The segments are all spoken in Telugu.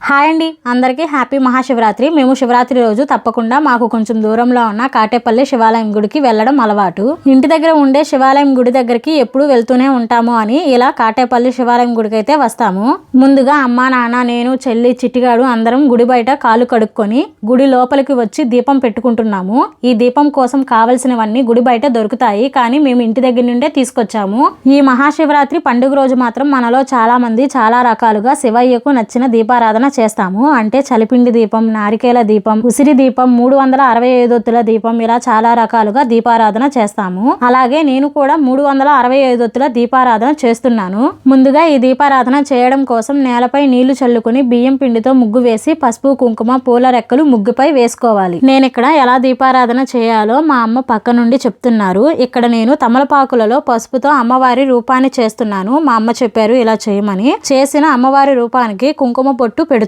హాయ్ అండి, అందరికీ హ్యాపీ మహాశివరాత్రి. మేము శివరాత్రి రోజు తప్పకుండా మాకు కొంచెం దూరంలో ఉన్న కాటేపల్లి శివాలయం గుడికి వెళ్ళడం అలవాటు. ఇంటి దగ్గర ఉండే శివాలయం గుడి దగ్గరికి ఎప్పుడు వెళ్తూనే ఉంటాము అని ఇలా కాటేపల్లి శివాలయం గుడికి అయితే వస్తాము. ముందుగా అమ్మా నాన్న, నేను, చెల్లి, చిట్టిగాడు అందరం గుడి బయట కాలు కడుక్కొని గుడి లోపలికి వచ్చి దీపం పెట్టుకుంటున్నాము. ఈ దీపం కోసం కావలసినవన్నీ గుడి బయట దొరుకుతాయి, కానీ మేము ఇంటి దగ్గర నుండే తీసుకొచ్చాము. ఈ మహాశివరాత్రి పండుగ రోజు మాత్రం మనలో చాలా మంది చాలా రకాలుగా శివయ్యకు నచ్చిన దీపారాధన చేస్తాము. అంటే చలిపిండి దీపం, నారికేల దీపం, ఉసిరి దీపం, 365 ఒత్తుల దీపం, ఇలా చాలా రకాలుగా దీపారాధన చేస్తాము. అలాగే నేను కూడా 365 ఒత్తుల దీపారాధన చేస్తున్నాను. ముందుగా ఈ దీపారాధన చేయడం కోసం నేలపై నీళ్లు చల్లుకుని బియ్యం పిండితో ముగ్గు వేసి పసుపు, కుంకుమ, పూల రెక్కలు ముగ్గుపై వేసుకోవాలి. నేను ఇక్కడ ఎలా దీపారాధన చేయాలో మా అమ్మ పక్క నుండి చెప్తున్నారు. ఇక్కడ నేను తమలపాకులలో పసుపుతో అమ్మవారి రూపాన్ని చేస్తున్నాను. మా అమ్మ చెప్పారు ఇలా చేయమని. చేసిన అమ్మవారి రూపానికి కుంకుమ పొట్టు పెడుతున్నాను.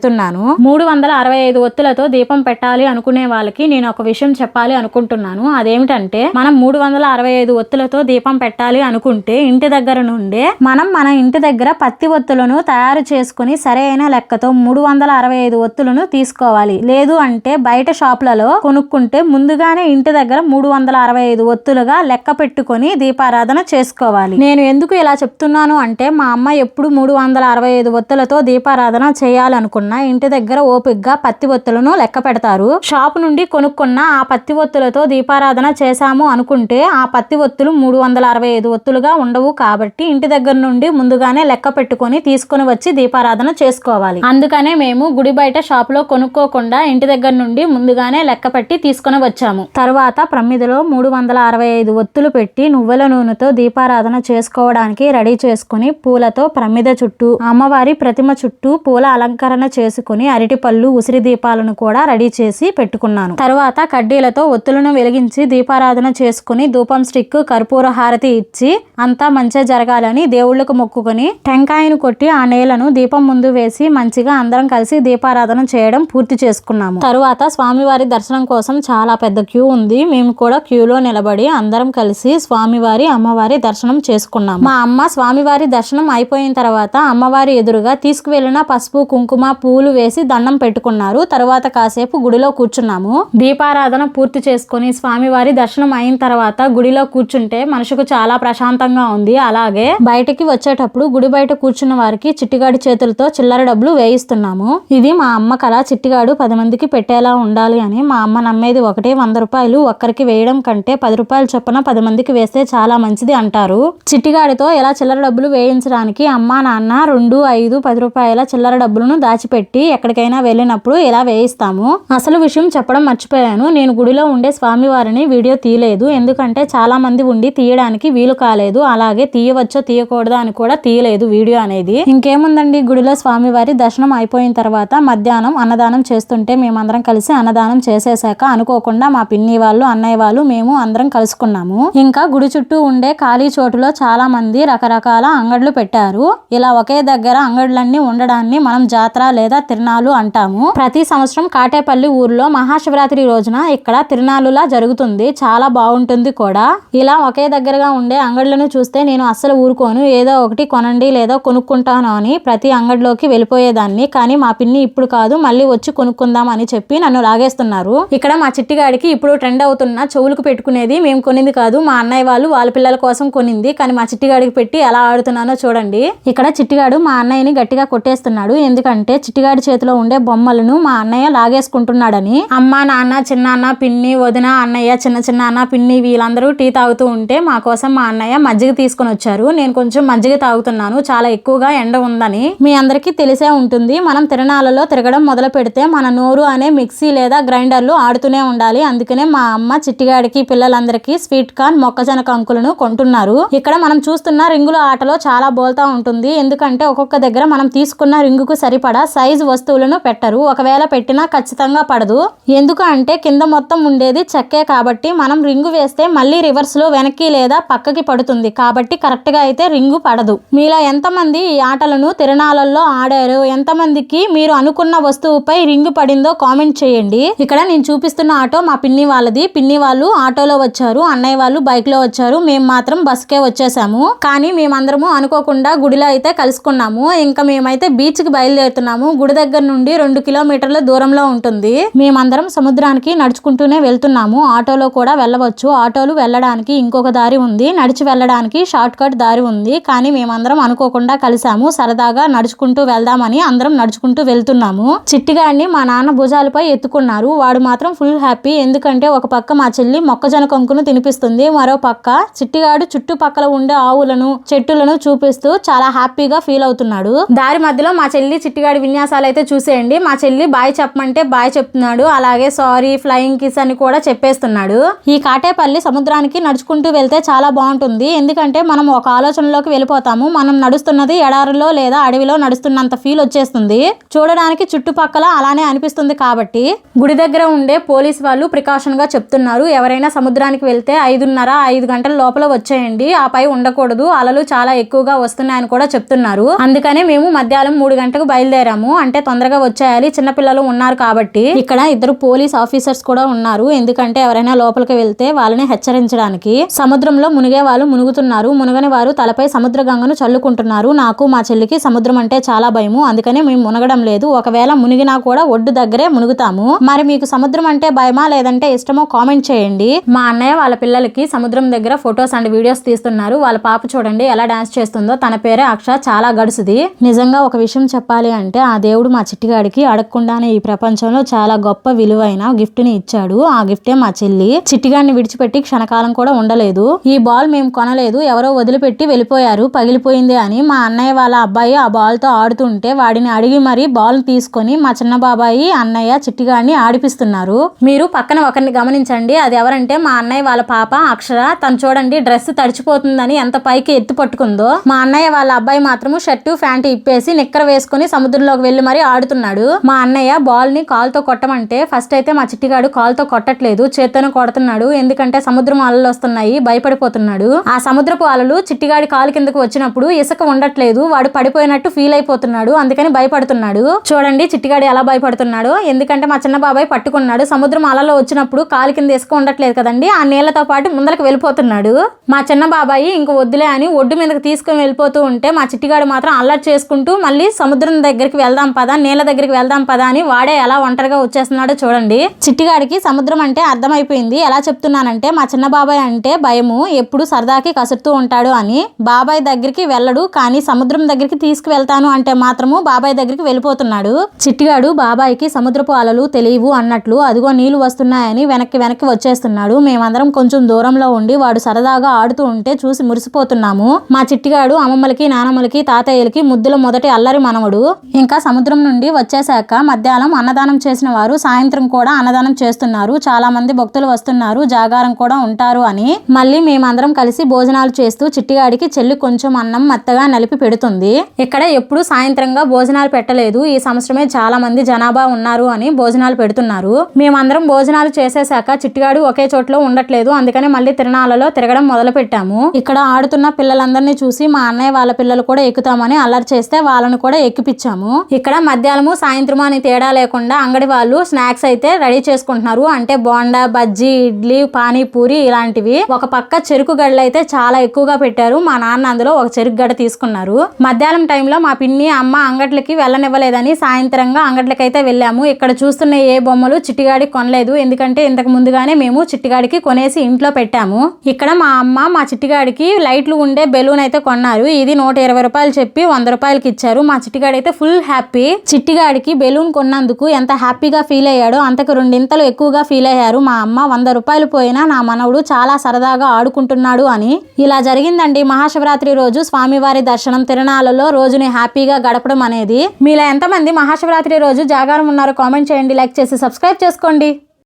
365 ఒత్తులతో దీపం పెట్టాలి అనుకునే వాళ్ళకి నేను ఒక విషయం చెప్పాలి అనుకుంటున్నాను. అదేమిటంటే, మనం 365 ఒత్తులతో దీపం పెట్టాలి అనుకుంటే ఇంటి దగ్గర నుండే మన ఇంటి దగ్గర పత్తి ఒత్తులను తయారు చేసుకుని సరైన లెక్కతో 365 ఒత్తులను తీసుకోవాలి. లేదు అంటే బయట షాపులలో కొనుక్కుంటే ముందుగానే ఇంటి దగ్గర 365 ఒత్తులుగా లెక్క పెట్టుకొని దీపారాధన చేసుకోవాలి. నేను ఎందుకు ఇలా చెప్తున్నాను అంటే, మా అమ్మ ఎప్పుడు 365 ఒత్తులతో దీపారాధన చేయాలనుకున్నా ఇంటి దగ్గర ఓపిగ్గా పత్తి ఒత్తులను లెక్క పెడతారు. షాపు నుండి కొనుక్కున్న ఆ పత్తి ఒత్తులతో దీపారాధన చేశాము అనుకుంటే ఆ పత్తి ఒత్తులు 365 ఒత్తులుగా ఉండవు. కాబట్టి ఇంటి దగ్గర నుండి ముందుగానే లెక్క పెట్టుకొని తీసుకుని వచ్చి దీపారాధన చేసుకోవాలి. అందుకనే మేము గుడి బయట షాపులో కొనుక్కోకుండా ఇంటి దగ్గర నుండి ముందుగానే లెక్క పెట్టి తీసుకుని వచ్చాము. తర్వాత ప్రమిదలో 365 ఒత్తులు పెట్టి నువ్వుల నూనెతో దీపారాధన చేసుకోవడానికి రెడీ చేసుకుని పూలతో ప్రమిద చుట్టూ, అమ్మవారి ప్రతిమ చుట్టూ పూల అలంకరణ చేసుకుని అరటిపళ్ళు, ఉసిరి దీపాలను కూడా రెడీ చేసి పెట్టుకున్నాను. తర్వాత కడ్డీలతో ఒత్తులను వెలిగించి దీపారాధన చేసుకుని ధూపం స్టిక్, కర్పూర హారతి ఇచ్చి అంతా మంచి జరగాలని దేవుళ్లకు మొక్కుకొని టెంకాయను కొట్టి ఆ నేలను దీపం ముందు వేసి మంచిగా అందరం కలిసి దీపారాధన చేయడం పూర్తి చేసుకున్నాము. తరువాత స్వామివారి దర్శనం కోసం చాలా పెద్ద క్యూ ఉంది. మేము కూడా క్యూలో నిలబడి అందరం కలిసి స్వామివారి, అమ్మవారి దర్శనం చేసుకున్నాము. మా అమ్మ స్వామివారి దర్శనం అయిపోయిన తర్వాత అమ్మవారి ఎదురుగా తీసుకువెళ్లిన పసుపు, కుంకుమ, పూలు వేసి దండం పెట్టుకున్నారు. తర్వాత కాసేపు గుడిలో కూర్చున్నాము. దీపారాధన పూర్తి చేసుకుని స్వామివారి దర్శనం అయిన తర్వాత గుడిలో కూర్చుంటే మనసుకు చాలా ప్రశాంతంగా ఉంది. అలాగే బయటకి వచ్చేటప్పుడు గుడి బయట కూర్చున్న వారికి చిట్టిగాడి చేతులతో చిల్లర డబ్బులు వేయిస్తున్నాము. ఇది మా అమ్మ కళ. చిట్టిగాడు 10 మందికి పెట్టేలా ఉండాలి అని. మా అమ్మ నమ్మేది ఒకటే, 100 రూపాయలు ఒక్కరికి వేయడం కంటే 10 రూపాయలు చొప్పున 10 మందికి వేస్తే చాలా మంచిది అంటారు. చిట్టిగాడితో ఇలా చిల్లర డబ్బులు వేయించడానికి అమ్మా నాన్న 2, 5, 10 రూపాయల చిల్లర డబ్బులను దాచిపెట్టి ఎక్కడికైనా వెళ్ళినప్పుడు ఇలా వేయిస్తాము. అసలు విషయం చెప్పడం మర్చిపోయాను. నేను గుడిలో ఉండే స్వామివారిని వీడియో తీయలేదు. ఎందుకంటే చాలా మంది ఉండి తీయడానికి వీలు కాలేదు. అలాగే తీయవచ్చో తీయకూడదా అని కూడా తీయలేదు వీడియో అనేది. ఇంకేముందండి, గుడిలో స్వామివారి దర్శనం అయిపోయిన తర్వాత మధ్యాహ్నం అన్నదానం చేస్తుంటే మేమందరం కలిసి అన్నదానం చేసేసాక అనుకోకుండా మా పిన్ని వాళ్ళు, అన్నయ్య వాళ్ళు, మేము అందరం కలుసుకున్నాము. ఇంకా గుడి చుట్టూ ఉండే ఖాళీ చోటులో చాలా మంది రకరకాల అంగడ్లు పెట్టారు. ఇలా ఒకే దగ్గర అంగడ్లన్నీ ఉండడాన్ని మనం జాతర లేదా తిరునాళ్ళు అంటాము. ప్రతి సంవత్సరం కాటేపల్లి ఊర్లో మహాశివరాత్రి రోజున ఇక్కడ తిరునాళ్ళులా జరుగుతుంది. చాలా బాగుంటుంది కూడా. ఇలా ఒకే దగ్గరగా ఉండే అంగడ్లను చూస్తే నేను అస్సలు ఊరుకోను. ఏదో ఒకటి కొనండి లేదా కొనుక్కుంటాను అని ప్రతి అంగడిలోకి వెళ్ళిపోయేదాన్ని. కానీ మా పిన్ని ఇప్పుడు కాదు, మళ్ళీ వచ్చి కొనుక్కుందాం అని చెప్పి నన్ను లాగేస్తున్నారు. ఇక్కడ మా చిట్టిగాడికి ఇప్పుడు ట్రెండ్ అవుతున్న చెవులకు పెట్టుకునేది మేము కొనింది కాదు, మా అన్నయ్య వాళ్ళు వాళ్ళ పిల్లల కోసం కొనింది. కానీ మా చిట్టిగాడికి పెట్టి ఎలా ఆడుతున్నానో చూడండి. ఇక్కడ చిట్టిగాడు మా అన్నయ్యని గట్టిగా కొట్టేస్తున్నాడు. ఎందుకంటే చిట్టిగాడి చేతిలో ఉండే బొమ్మలను మా అన్నయ్య లాగేసుకుంటున్నాడని. అమ్మ, నాన్న, చిన్నాన్న, పిన్ని, వదిన, అన్నయ్య, చిన్న అన్న, పిన్ని వీళ్ళందరూ టీ తాగుతూ ఉంటే మా కోసం మా అన్నయ్య మజ్జిగ తీసుకొని వచ్చారు. నేను కొంచెం మజ్జిగ తాగుతున్నాను, చాలా ఎక్కువగా ఎండ ఉందని. మీ అందరికీ తెలిసే ఉంటుంది, మనం తిరణాలలో తిరగడం మొదలు పెడితే మన నోరు అనే మిక్సీ లేదా గ్రైండర్లు ఆడుతూనే ఉండాలి. అందుకనే మా అమ్మ చిట్టిగాడికి, పిల్లలందరికీ స్వీట్ కార్న్, మొక్కజొన్న కంకులను కొంటున్నారు. ఇక్కడ మనం చూస్తున్న రింగుల ఆటలో చాలా బోల్తా ఉంటుంది. ఎందుకంటే ఒక్కొక్క దగ్గర మనం తీసుకున్న రింగుకు సరిపడా సైజు వస్తువులను పెట్టరు. ఒకవేళ పెట్టినా ఖచ్చితంగా పడదు. ఎందుకు అంటే కింద మొత్తం ఉండేది చెక్కే కాబట్టి మనం రింగు వేస్తే మళ్ళీ రివర్స్ లో వెనక్కి లేదా పక్కకి పడుతుంది. కాబట్టి కరెక్ట్ గా అయితే రింగు పడదు. మీలో ఎంతమంది ఈ ఆటలను తిరణాలలో ఆడారు? ఎంతమందికి మీరు అనుకున్న వస్తువుపై రింగు పడిందో కామెంట్ చేయండి. ఇక్కడ నేను చూపిస్తున్న ఆటో మా పిన్ని వాళ్ళది. పిన్ని వాళ్ళు ఆటోలో వచ్చారు, అన్నయ్య వాళ్ళు బైక్ లో వచ్చారు. మేము మాత్రం బస్కే వచ్చేసాము. కానీ మేమందరము అనుకోకుండా గుడిలో అయితే కలుసుకున్నాము. ఇంకా మేమైతే బీచ్ కి బయలుదేరుతున్నాము. గుడి దగ్గర నుండి 2 కిలోమీటర్ల దూరంలో ఉంటుంది. మేమందరం సముద్రానికి నడుచుకుంటూనే వెళ్తున్నాము. ఆటోలో కూడా వెళ్ళవచ్చు. ఆటోలు వెళ్ళడానికి ఇంకొక దారి ఉంది, నడిచి వెళ్ళడానికి షార్ట్ కట్ దారి ఉంది. కానీ మేమందరం అనుకోకుండా కలిసాము. సరదాగా నడుచుకుంటూ వెళ్దామని అందరం నడుచుకుంటూ వెళ్తున్నాము. చిట్టిగాడిని మా నాన్న భుజాలపై ఎత్తుకున్నారు. వాడు మాత్రం ఫుల్ హ్యాపీ. ఎందుకంటే ఒక పక్క మా చెల్లి మొక్కజొన్న కొంకును తినిపిస్తుంది, మరో పక్క చిట్టిగాడు చుట్టుపక్కల ఉండే ఆవులను చెట్టులను చూపిస్తూ చాలా హ్యాపీగా ఫీల్ అవుతున్నాడు. దారి మధ్యలో మా చెల్లి చిట్టిగాడి విన్యాసాలు అయితే చూసేయండి. మా చెల్లి బాయ్ చెప్పమంటే బాయ్ చెప్తున్నాడు, అలాగే సారీ, ఫ్లయింగ్ కిస్ అని కూడా చెప్పేస్తున్నాడు. ఈ కాటేపల్లి సముద్రానికి నడుచుకుంటూ వెళ్తే చాలా బాగుంటుంది. ఎందుకంటే మనం ఒక ఆలోచనలోకి వెళ్ళిపోతాము. మనం నడుస్తున్నది ఎడారిలో లేదా అడవిలో నడుస్తున్నంత ఫీల్ వచ్చేస్తుంది. చూడడానికి చుట్టుపక్కల అలానే అనిపిస్తుంది. కాబట్టి గుడి దగ్గర ఉండే పోలీస్ వాళ్ళు ప్రికాషన్ గా చెప్తున్నారు, ఎవరైనా సముద్రానికి వెళ్తే 5:30-5 గంటల లోపల వచ్చేయండి, ఆపై ఉండకూడదు, అలలు చాలా ఎక్కువగా వస్తున్నాయని కూడా చెప్తున్నారు. అందుకనే మేము మధ్యాహ్నం 3 గంటలకు బయలుదేరాము. అంటే తొందరగా వచ్చేయాలి, చిన్నపిల్లలు ఉన్నారు కాబట్టి. ఇక్కడ 2 పోలీస్ ఆఫీసర్స్ కూడా ఉన్నారు. ఎందుకంటే ఎవరైనా లోపలికి వెళ్తే వాళ్ళని హెచ్చరించడానికి. సముద్రంలో మునిగే వాళ్ళు మునుగుతున్నారు, మునగని వారు తలపై సముద్ర గంగను చల్లుకుంటున్నారు. నాకు మా చెల్లికి సముద్రం అంటే చాలా భయము, అందుకనే మేము మునగడం లేదు. ఒకవేళ మునిగినా కూడా ఒడ్డు దగ్గరే మునుగుతాము. మరి మీకు సముద్రం అంటే భయమా లేదంటే ఇష్టమో కామెంట్ చేయండి. మా అన్నయ్య వాళ్ళ పిల్లలకి సముద్రం దగ్గర ఫొటోస్ అండ్ వీడియోస్ తీస్తున్నారు. వాళ్ళ పాప చూడండి ఎలా డాన్స్ చేస్తుందో. తన పేరే అక్ష, చాలా గడుసుది. నిజంగా ఒక విషయం చెప్పాలి అంటే ఆ దేవుడు మా చిట్టిగాడికి అడగకుండానే ఈ ప్రపంచంలో చాలా గొప్ప విలువైన గిఫ్ట్ ని ఇచ్చాడు. ఆ గిఫ్టే మా చెల్లి. చిట్టిగాడిని విడిచిపెట్టి క్షణకాలం కూడా ఉండలేదు. ఈ బాల్ మేము కొనలేదు, ఎవరో వదిలిపెట్టి వెళ్ళిపోయారు, పగిలిపోయింది అని. మా అన్నయ్య వాళ్ళ అబ్బాయి ఆ బాల్ తో ఆడుతుంటే వాడిని అడిగి మరీ బాల్ తీసుకొని మా చిన్న బాబాయి అన్నయ్య చిట్టిగాడిని ఆడిపిస్తున్నారు. మీరు పక్కన ఒకరిని గమనించండి, అది ఎవరంటే మా అన్నయ్య వాళ్ళ పాప అక్షర. తను చూడండి డ్రెస్ తడిచిపోతుందని ఎంత పైకి ఎత్తు పట్టుకుందో. మా అన్నయ్య వాళ్ళ అబ్బాయి మాత్రము షర్టు ప్యాంటు ఇప్పేసి నిక్కర వేసుకుని సముద్రంలోకి వెళ్లి మరీ ఆడుతున్నాడు. మా అన్నయ్య బాల్ ని కాల్తో కొట్టమంటే ఫస్ట్ అయితే మా చిట్టిగాడు కాల్తో కొట్టట్లేదు, చేత్తోనే కొడుతున్నాడు. ఎందుకంటే సముద్రం అలలు వస్తున్నాయి, భయపడిపోతున్నాడు. ఆ సముద్రపు అలలు చిట్టిగాడి కాలు కిందకు వచ్చినప్పుడు ఇసుక ఉండట్లేదు, వాడు పడిపోయినట్టు ఫీల్ అయిపోతున్నాడు. అందుకని భయపడుతున్నాడు. చూడండి చిట్టిగాడు ఎలా భయపడుతున్నాడు. ఎందుకంటే మా చిన్న బాబాయ్ పట్టుకున్నాడు. సముద్రం అలలో వచ్చినప్పుడు కాలు కింద ఇసుక ఉండట్లేదు కదండి, ఆ నీళ్లతో పాటు ముందరకు వెళ్ళిపోతున్నాడు. మా చిన్న బాబాయి ఇంక వద్దులే అని ఒడ్డు మీదకి తీసుకుని వెళ్ళిపోతూ ఉంటే మా చిట్టిగాడు మాత్రం అల్లరి చేసుకుంటూ మళ్ళీ సముద్రం దగ్గరికి వెళ్దాం పదా, నీళ్ళ దగ్గరికి వెళ్దాం పదా అని వాడే ఎలా ఒంటరిగా వచ్చేస్తున్నాడో చూడండి. చిట్టిగాడికి సముద్రం అంటే అర్థమైపోయింది. ఎలా చెప్తున్నానంటే మా చిన్న బాబాయ్ అంటే భయము, ఎప్పుడు సరదాకి కసురుతూ ఉంటాడు అని. బాబాయ్ దగ్గరికి వెళ్ళడు, కానీ సముద్రం దగ్గరికి తీసుకువెళ్తాను అంటే మాత్రము బాబాయ్ దగ్గరికి వెళ్ళిపోతున్నాడు. చిట్టిగాడు బాబాయ్కి సముద్రపు అలలు తెలియవు అన్నట్లు అదిగో నీళ్లు వస్తున్నాయని వెనక్కి వచ్చేస్తున్నాడు. మేమందరం కొంచెం దూరంలో ఉండి వాడు సరదాగా ఆడుతూ ఉంటే చూసి మురిసిపోతున్నాము. మా చిట్టిగాడు అమ్మమ్మలకి నానమ్మలకి తాతయ్యలకి ముద్దుల మొదటి అల్లరి మనవడు. ఇంకా సముద్రం నుండి వచ్చేసాక మధ్యాహ్నం అన్నదానం చేసిన వారు సాయంత్రం కూడా అన్నదానం చేస్తున్నారు. చాలా మంది భక్తులు వస్తున్నారు, జాగారం కూడా ఉంటారు అని. మళ్ళీ మేమందరం కలిసి భోజనాలు చేస్తూ చిట్టిగాడికి చెల్లి కొంచెం అన్నం మెత్తగా నలిపి పెడుతుంది. ఇక్కడ ఎప్పుడు సాయంత్రంగా భోజనాలు పెట్టలేదు, ఈ సంవత్సరమే చాలా మంది జనాభా ఉన్నారు అని భోజనాలు పెడుతున్నారు. మేమందరం భోజనాలు చేసేసాక చిట్టిగాడు ఒకే చోట్లో ఉండట్లేదు, అందుకని మళ్ళీ తిరణాలలో తిరగడం మొదలు పెట్టాము. ఇక్కడ ఆడుతున్న పిల్లలందరినీ చూసి మా అన్నయ్య వాళ్ళ పిల్లలు కూడా ఎక్కుతామని అల్లరి చేస్తే వాళ్ళను కూడా ఎక్కిపించాము. ఇక్కడ మధ్యాహ్నము సాయంత్రం అని తేడా లేకుండా అంగడి వాళ్ళు స్నాక్స్ అయితే రెడీ చేసుకుంటున్నారు. అంటే బోండా, బజ్జీ, ఇడ్లీ, పానీపూరి ఇలాంటివి. ఒక పక్క చెరుకు గడ్డలు అయితే చాలా ఎక్కువగా పెట్టారు. మా నాన్న అందులో ఒక చెరుకు గడ్డ తీసుకున్నారు. మధ్యాహ్నం టైంలో మా పిన్ని అమ్మ అంగట్లకి వెళ్ళనివ్వలేదని సాయంత్రంగా అంగట్లకైతే వెళ్ళాము. ఇక్కడ చూస్తున్న ఏ బొమ్మలు చిట్టిగాడికి కొనలేదు, ఎందుకంటే ఇంతకు ముందుగానే మేము చిట్టిగాడికి కొనేసి ఇంట్లో పెట్టాము. ఇక్కడ మా అమ్మ మా చిట్టిగాడికి లైట్లు ఉండే బెలూన్ అయితే కొన్నారు. ఇది 120 రూపాయలు చెప్పి 100 రూపాయలకి ఇచ్చారు. మా చిట్టిగాడి అయితే ఫుల్ హ్యాపీ. చిట్టిగాడికి బెలూన్ కొన్నందుకు ఎంత హ్యాపీగా ఫీల్ అయ్యాడో అంతకు 2 ఇంతలు ఎక్కువగా ఫీల్ అయ్యారు మా అమ్మ. 100 రూపాయలు పోయినా నా మనవడు చాలా సరదాగా ఆడుకుంటున్నాడు అని. ఇలా జరిగిందండి మహాశివరాత్రి రోజు స్వామివారి దర్శనం, తిరణాలలో రోజుని హ్యాపీగా గడపడం అనేది. మీలో ఎంతమంది మహాశివరాత్రి రోజు జాగారం ఉన్నారో కామెంట్ చేయండి, లైక్ చేసి సబ్స్క్రైబ్ చేసుకోండి.